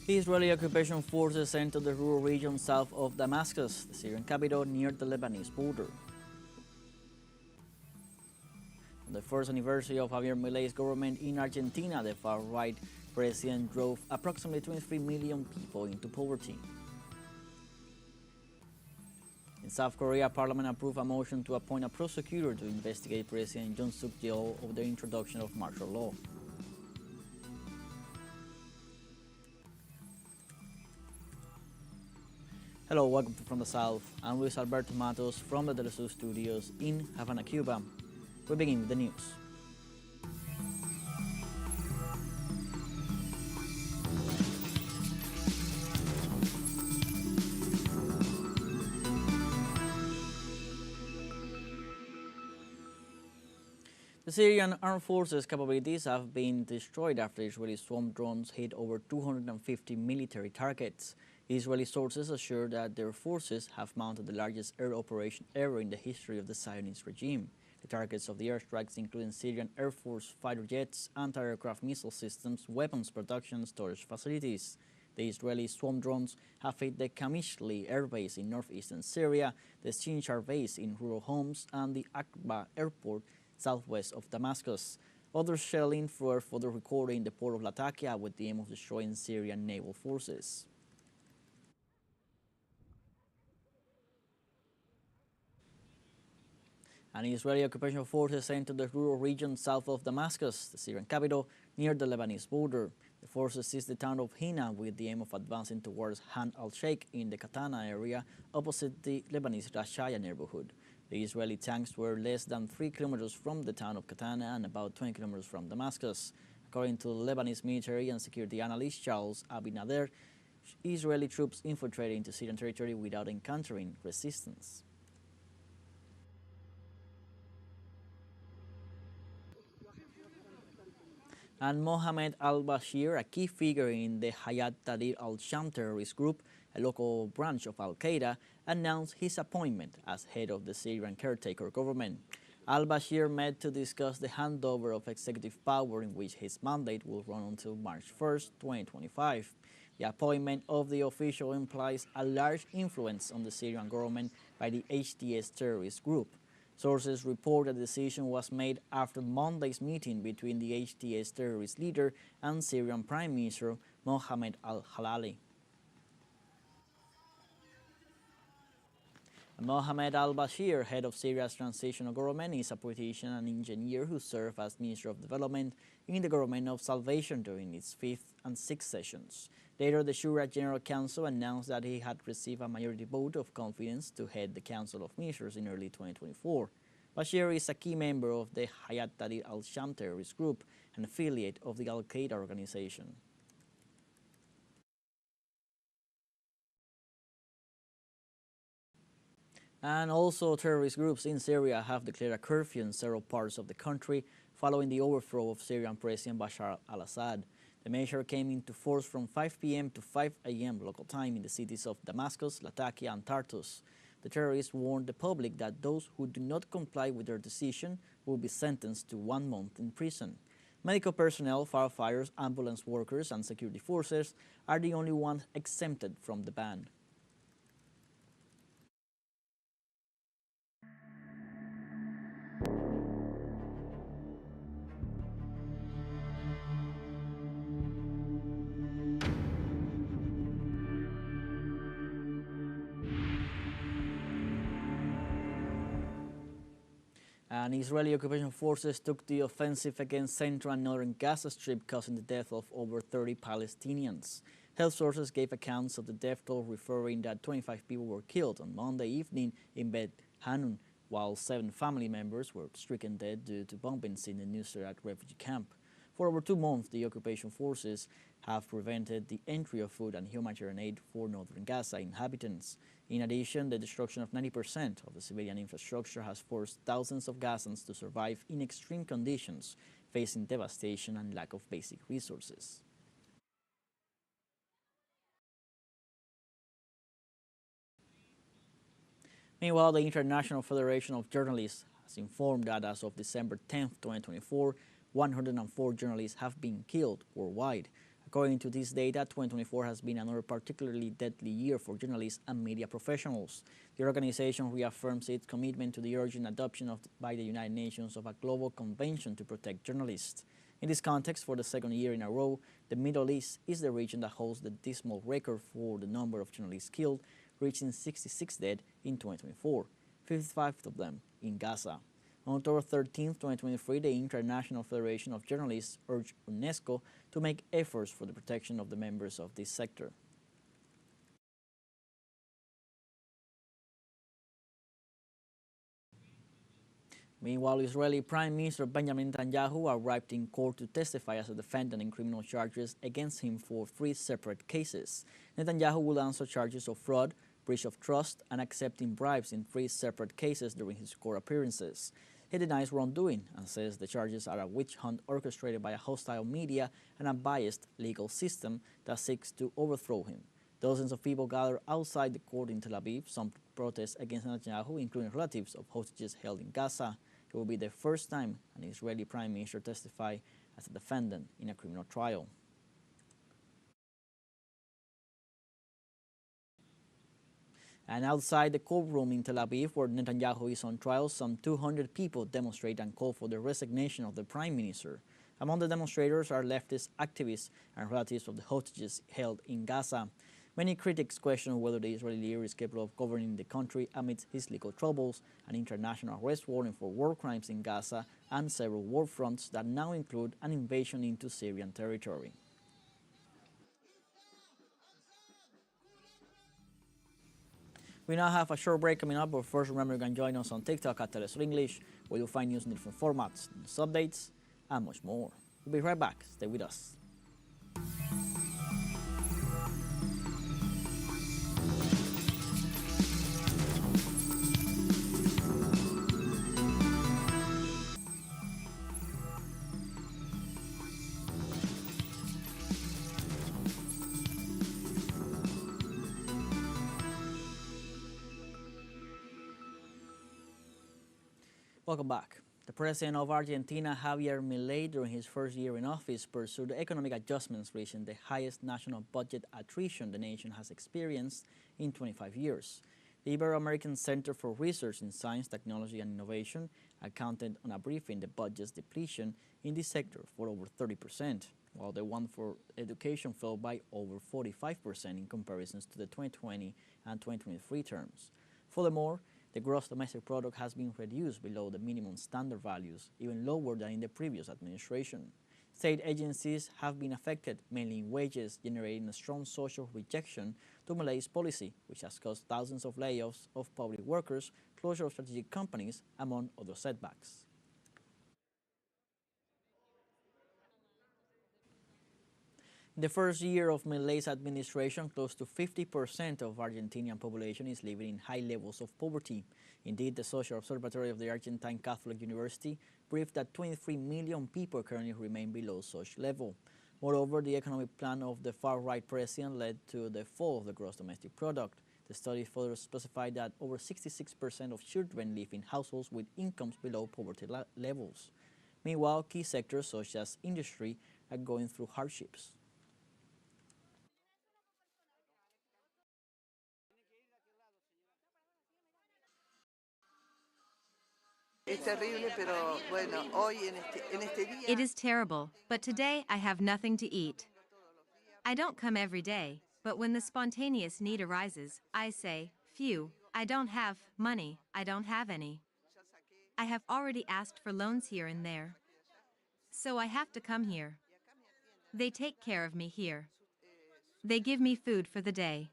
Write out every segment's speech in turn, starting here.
Israeli occupation forces entered the rural region south of Damascus, the Syrian capital, near the Lebanese border. On the first anniversary of Javier Milei's government in Argentina, the far-right president drove approximately 23 million people into poverty. In South Korea, Parliament approved a motion to appoint a prosecutor to investigate President Jong Suk-yeol over the introduction of martial law. Hello, welcome to From the South. I'm Luis Alberto Matos from the teleSUR studios in Havana, Cuba. We begin with the news. The Syrian armed forces' capabilities have been destroyed after Israeli swarm drones hit over 250 military targets. Israeli sources assure that their forces have mounted the largest air operation ever in the history of the Zionist regime. The targets of the airstrikes include Syrian Air Force fighter jets, anti-aircraft missile systems, weapons production and storage facilities. The Israeli swarm drones have hit the Kamishli air base in northeastern Syria, the Sinjar base in rural Homs, and the Aqaba airport southwest of Damascus. Other shelling were further recorded in the port of Latakia with the aim of destroying Syrian naval forces. And Israeli occupation forces entered the rural region south of Damascus, the Syrian capital, near the Lebanese border. The forces seized the town of Hina with the aim of advancing towards Han al-Sheikh in the Katana area opposite the Lebanese Rashaya neighborhood. The Israeli tanks were less than 3 kilometers from the town of Katana and about 20 kilometers from Damascus. According to Lebanese military and security analyst Charles Abinader, Israeli troops infiltrated into Syrian territory without encountering resistance. And Mohammed al-Bashir, a key figure in the Hayat Tahrir al-Sham terrorist group, a local branch of al-Qaeda, announced his appointment as head of the Syrian caretaker government. Al-Bashir met to discuss the handover of executive power, in which his mandate will run until March 1, 2025. The appointment of the official implies a large influence on the Syrian government by the FTS terrorist group. Sources report that the decision was made after Monday's meeting between the FTS terrorist leader and Syrian Prime Minister Mohammed al-Halali. Mohammed al-Bashir, head of Syria's transitional government, is a politician and engineer who served as Minister of Development in the Government of Salvation during its 5th and 6th sessions. Later, the Shura General Council announced that he had received a majority vote of confidence to head the Council of Ministers in early 2024. Bashir is a key member of the Hayat Tahrir al-Sham terrorist group, an affiliate of the al-Qaeda organization. And also, terrorist groups in Syria have declared a curfew in several parts of the country following the overthrow of Syrian President Bashar al-Assad. The measure came into force from 5 p.m. to 5 a.m. local time in the cities of Damascus, Latakia, and Tartus. The terrorists warned the public that those who do not comply with their decision will be sentenced to 1 month in prison. Medical personnel, firefighters, ambulance workers, and security forces are the only ones exempted from the ban. And Israeli occupation forces took the offensive against central and northern Gaza Strip, causing the death of over 30 Palestinians. Health sources gave accounts of the death toll, referring that 25 people were killed on Monday evening in Beit Hanun, while 7 family members were stricken dead due to bombings in the Nuseirat refugee camp. For over 2 months, the occupation forces have prevented the entry of food and humanitarian aid for northern Gaza inhabitants. In addition, the destruction of 90% of the civilian infrastructure has forced thousands of Gazans to survive in extreme conditions, facing devastation and lack of basic resources. Meanwhile, the International Federation of Journalists has informed that as of December 10, 2024, 104 journalists have been killed worldwide. According to this data, 2024 has been another particularly deadly year for journalists and media professionals. The organization reaffirms its commitment to the urgent adoption by the United Nations of a global convention to protect journalists. In this context, for the second year in a row, the Middle East is the region that holds the dismal record for the number of journalists killed, reaching 66 dead in 2024, 55 of them in Gaza. On October 13, 2023, the International Federation of Journalists urged UNESCO to make efforts for the protection of the members of this sector. Meanwhile, Israeli Prime Minister Benjamin Netanyahu arrived in court to testify as a defendant in criminal charges against him for 3 separate cases. Netanyahu will answer charges of fraud, breach of trust, and accepting bribes in 3 separate cases during his court appearances. He denies wrongdoing and says the charges are a witch hunt orchestrated by a hostile media and a biased legal system that seeks to overthrow him. Dozens of people gathered outside the court in Tel Aviv, some to protest against Netanyahu, including relatives of hostages held in Gaza. It will be the first time an Israeli prime minister testifies as a defendant in a criminal trial. And outside the courtroom in Tel Aviv, where Netanyahu is on trial, some 200 people demonstrate and call for the resignation of the prime minister. Among the demonstrators are leftist activists and relatives of the hostages held in Gaza. Many critics question whether the Israeli leader is capable of governing the country amidst his legal troubles, an international arrest warrant for war crimes in Gaza, and several war fronts that now include an invasion into Syrian territory. We now have a short break coming up, but first remember you can join us on TikTok at teleSUR English, where you'll find news in different formats, news updates, and much more. We'll be right back. Stay with us. Welcome back. The president of Argentina, Javier Milei, during his first year in office, pursued economic adjustments, reaching the highest national budget attrition the nation has experienced in 25 years. The Ibero-American Center for Research in Science, Technology and Innovation accounted on a briefing the budget's depletion in this sector for over 30%, while the one for education fell by over 45% in comparisons to the 2020 and 2023 terms. Furthermore, the gross domestic product has been reduced below the minimum standard values, even lower than in the previous administration. State agencies have been affected, mainly in wages, generating a strong social rejection to Milei's policy, which has caused thousands of layoffs of public workers, closure of strategic companies, among other setbacks. In the first year of Milei's administration, close to 50% of Argentinian population is living in high levels of poverty. Indeed, the Social Observatory of the Argentine Catholic University briefed that 23 million people currently remain below such level. Moreover, the economic plan of the far-right president led to the fall of the gross domestic product. The study further specified that over 66% of children live in households with incomes below poverty levels. Meanwhile, key sectors such as industry are going through hardships. It is terrible, but today I have nothing to eat. I don't come every day, but when the spontaneous need arises, I say, phew, I don't have money, I don't have any. I have already asked for loans here and there. So I have to come here. They take care of me here. They give me food for the day.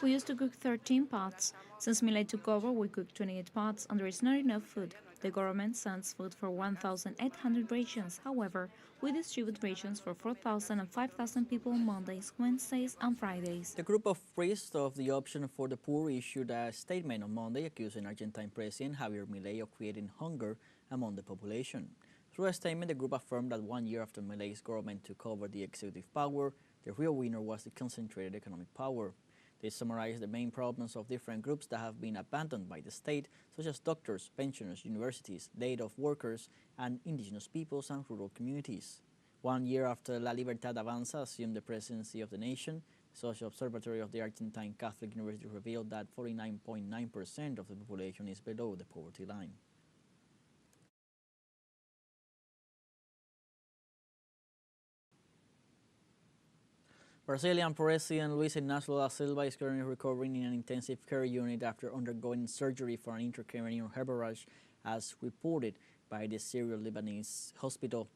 We used to cook 13 pots. Since Milei took over, we cook 28 pots, and there is not enough food. The government sends food for 1,800 rations. However, we distribute rations for 4,000 and 5,000 people on Mondays, Wednesdays, and Fridays. The group of priests of the Option for the Poor issued a statement on Monday accusing Argentine President Javier Milei of creating hunger among the population. Through a statement, the group affirmed that 1 year after Milei's government took over the executive power, the real winner was the concentrated economic power. They summarize the main problems of different groups that have been abandoned by the state, such as doctors, pensioners, universities, laid-off workers, and indigenous peoples and rural communities. 1 year after La Libertad Avanza assumed the presidency of the nation, the Social Observatory of the Argentine Catholic University revealed that 49.9% of the population is below the poverty line. Brazilian President Luis Inácio da Silva is currently recovering in an intensive care unit after undergoing surgery for an intracranial hemorrhage, as reported by the Syro-Lebanese hospital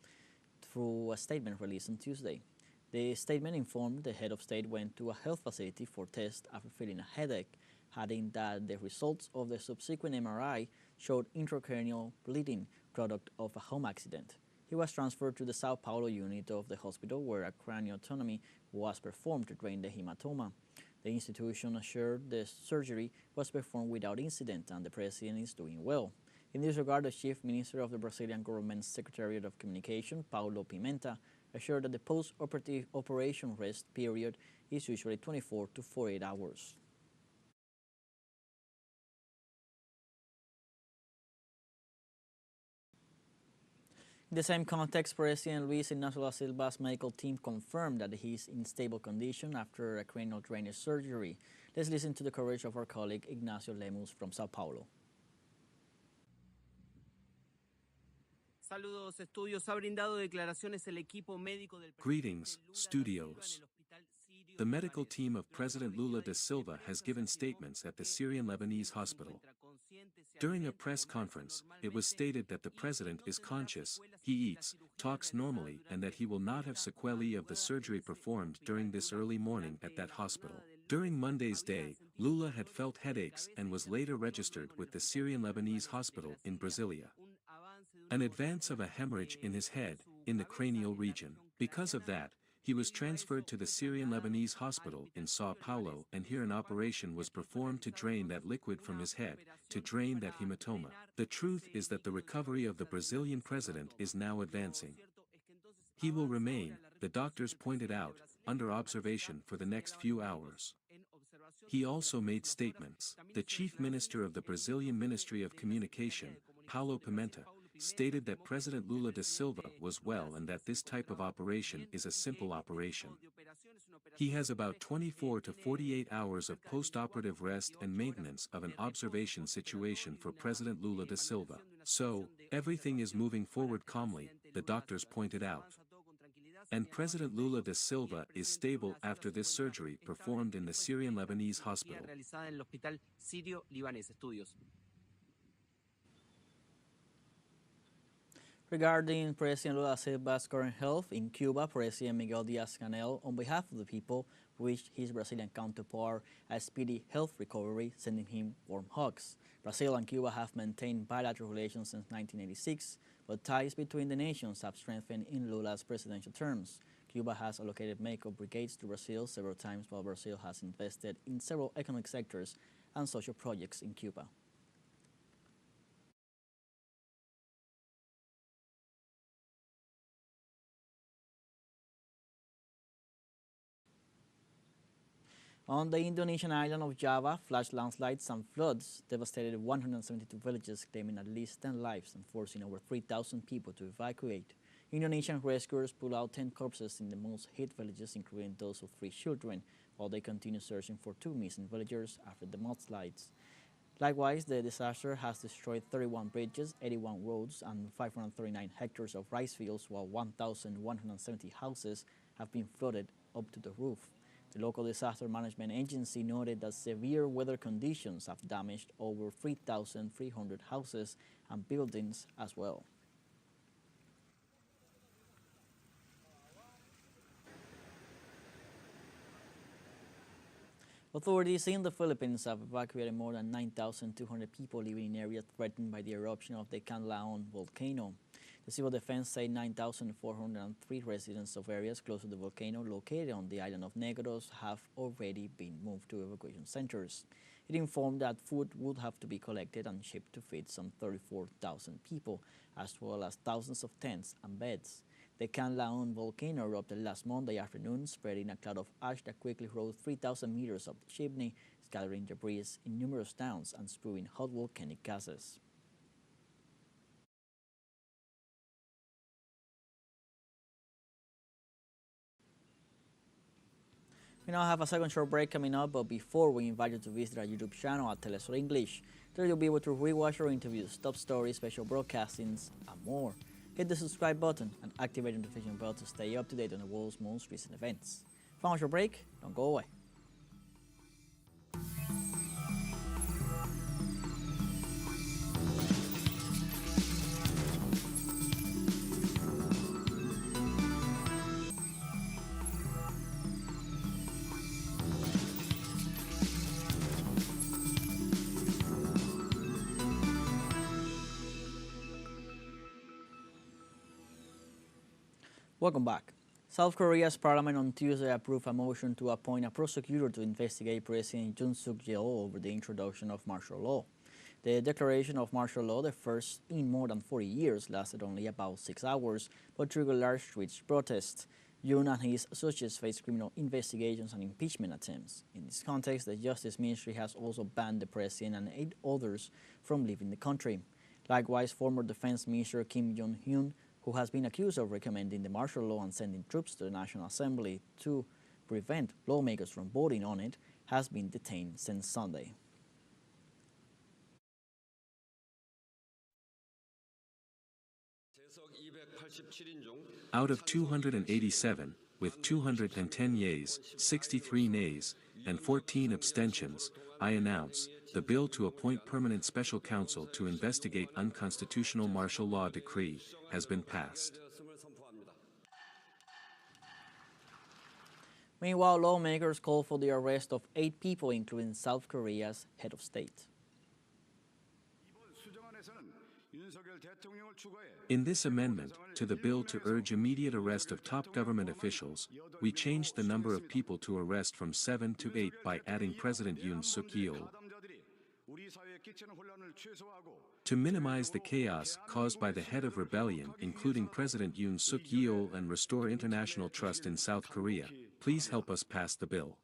through a statement released on Tuesday. The statement informed the head of state went to a health facility for tests after feeling a headache, adding that the results of the subsequent MRI showed intracranial bleeding, product of a home accident. He was transferred to the Sao Paulo unit of the hospital, where a craniotomy was performed to drain the hematoma. The institution assured the surgery was performed without incident and the president is doing well. In this regard, the chief minister of the Brazilian government's Secretariat of Communication, Paulo Pimenta, assured that the post-operative operation rest period is usually 24 to 48 hours. In the same context, President Luis Inácio da Silva's medical team confirmed that he is in stable condition after a cranial drainage surgery. Let's listen to the coverage of our colleague Ignacio Lemus from Sao Paulo. Greetings, studios. The medical team of President Lula da Silva has given statements at the Syrian Lebanese hospital. During a press conference, it was stated that the president is conscious, he eats, talks normally, and that he will not have sequelae of the surgery performed during this early morning at that hospital. During Monday's day, Lula had felt headaches and was later registered with the Syrian Lebanese hospital in Brasilia. An advance of a hemorrhage in his head, in the cranial region. Because of that, he was transferred to the Syrian Lebanese hospital in Sao Paulo, and here an operation was performed to drain that liquid from his head, to drain that hematoma. The truth is that the recovery of the Brazilian president is now advancing. He will remain, the doctors pointed out, under observation for the next few hours. He also made statements. The chief minister of the Brazilian Ministry of Communication, Paulo Pimenta, stated that President Lula da Silva was well and that this type of operation is a simple operation. He has about 24 to 48 hours of post-operative rest and maintenance of an observation situation for President Lula da Silva. So, everything is moving forward calmly, the doctors pointed out. And President Lula da Silva is stable after this surgery performed in the Syrian Lebanese hospital. Regarding President Lula da Silva's current health in Cuba, President Miguel Díaz-Canel, on behalf of the people, wished his Brazilian counterpart a speedy health recovery, sending him warm hugs. Brazil and Cuba have maintained bilateral relations since 1986, but ties between the nations have strengthened in Lula's presidential terms. Cuba has allocated medical brigades to Brazil several times, while Brazil has invested in several economic sectors and social projects in Cuba. On the Indonesian island of Java, flash landslides and floods devastated 172 villages, claiming at least 10 lives and forcing over 3,000 people to evacuate. Indonesian rescuers pulled out 10 corpses in the most hit villages, including those of 3 children, while they continue searching for 2 missing villagers after the mudslides. Likewise, the disaster has destroyed 31 bridges, 81 roads, and 539 hectares of rice fields, while 1,170 houses have been flooded up to the roof. The local disaster management agency noted that severe weather conditions have damaged over 3,300 houses and buildings as well. Authorities in the Philippines have evacuated more than 9,200 people living in areas threatened by the eruption of the Canlaon volcano. The Civil Defense said 9,403 residents of areas close to the volcano located on the island of Negros have already been moved to evacuation centers. It informed that food would have to be collected and shipped to feed some 34,000 people, as well as thousands of tents and beds. The Can Laon volcano erupted last Monday afternoon, spreading a cloud of ash that quickly rose 3,000 meters up the chimney, scattering debris in numerous towns and spewing hot volcanic gases. We now have a second short break coming up, but before we invite you to visit our YouTube channel at teleSUR English. There you'll be able to rewatch our interviews, top stories, special broadcastings, and more. Hit the subscribe button and activate the notification bell to stay up to date on the world's most recent events. From our short break, don't go away. Welcome back. South Korea's parliament on Tuesday approved a motion to appoint a prosecutor to investigate President Yoon Suk-yeol over the introduction of martial law. The declaration of martial law, the first in more than 40 years, lasted only about 6 hours, but triggered large street protests. Yoon and his associates face criminal investigations and impeachment attempts. In this context, the Justice Ministry has also banned the president and 8 others from leaving the country. Likewise, former Defense Minister Kim Jong-hyun, who has been accused of recommending the martial law and sending troops to the National Assembly to prevent lawmakers from voting on it, has been detained since Sunday. Out of 287, with 210 yeas, 63 nays, and 14 abstentions, I announce the bill to appoint permanent special counsel to investigate unconstitutional martial law decree has been passed. Meanwhile, lawmakers call for the arrest of 8 people, including South Korea's head of state. In this amendment to the bill to urge immediate arrest of top government officials, we changed the number of people to arrest from 7 to 8 by adding President Yoon Suk-yeol. To minimize the chaos caused by the head of rebellion, including President Yoon Suk-yeol, and restore international trust in South Korea, please help us pass the bill.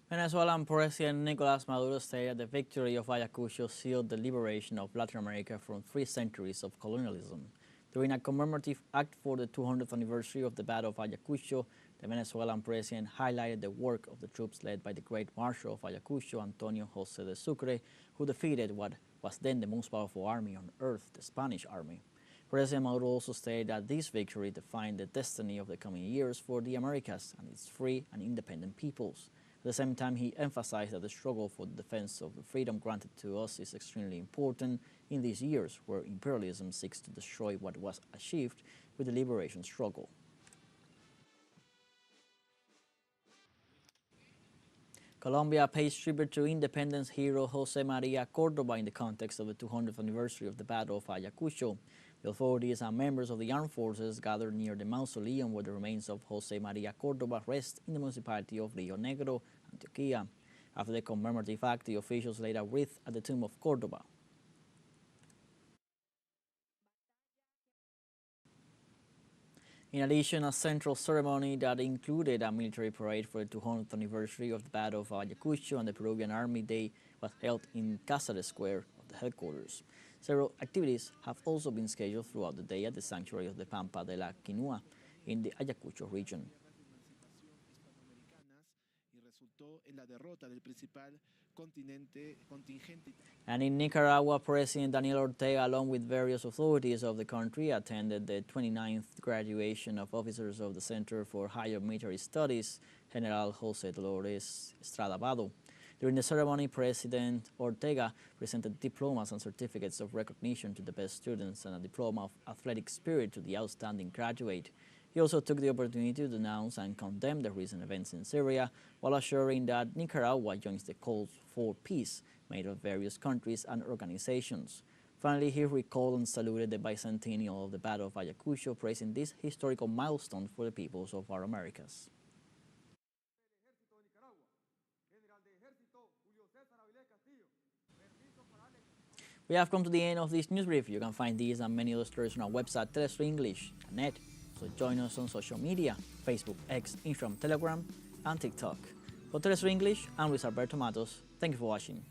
Venezuelan President Nicolas Maduro stated the victory of Ayacucho sealed the liberation of Latin America from 3 centuries of colonialism. During a commemorative act for the 200th anniversary of the Battle of Ayacucho, the Venezuelan president highlighted the work of the troops led by the great Marshal of Ayacucho, Antonio José de Sucre, who defeated what was then the most powerful army on earth, the Spanish army. President Maduro also stated that this victory defined the destiny of the coming years for the Americas and its free and independent peoples. At the same time, he emphasized that the struggle for the defense of the freedom granted to us is extremely important in these years where imperialism seeks to destroy what was achieved with the liberation struggle. Colombia pays tribute to independence hero José María Córdoba in the context of the 200th anniversary of the Battle of Ayacucho. The authorities and members of the armed forces gathered near the mausoleum where the remains of José María Córdoba rest in the municipality of Rio Negro, Antioquia. After the commemorative act, the officials laid a wreath at the tomb of Córdoba. In addition, a central ceremony that included a military parade for the 200th anniversary of the Battle of Ayacucho and the Peruvian Army Day was held in Cáceres Square of the headquarters. Several activities have also been scheduled throughout the day at the sanctuary of the Pampa de la Quinua in the Ayacucho region. And in Nicaragua, President Daniel Ortega, along with various authorities of the country, attended the 29th graduation of officers of the Center for Higher Military Studies, General Jose Dolores Estrada Vado. During the ceremony, President Ortega presented diplomas and certificates of recognition to the best students and a diploma of athletic spirit to the outstanding graduate. He also took the opportunity to denounce and condemn the recent events in Syria, while assuring that Nicaragua joins the calls for peace made of various countries and organizations. Finally, he recalled and saluted the bicentennial of the Battle of Ayacucho, praising this historical milestone for the peoples of our Americas. We have come to the end of this news brief. You can find these and many other stories on our website, telesurenglish.net. So join us on social media, Facebook, X, Instagram, Telegram, and TikTok. For TeleSUR English, I'm Luis Alberto Matos. Thank you for watching.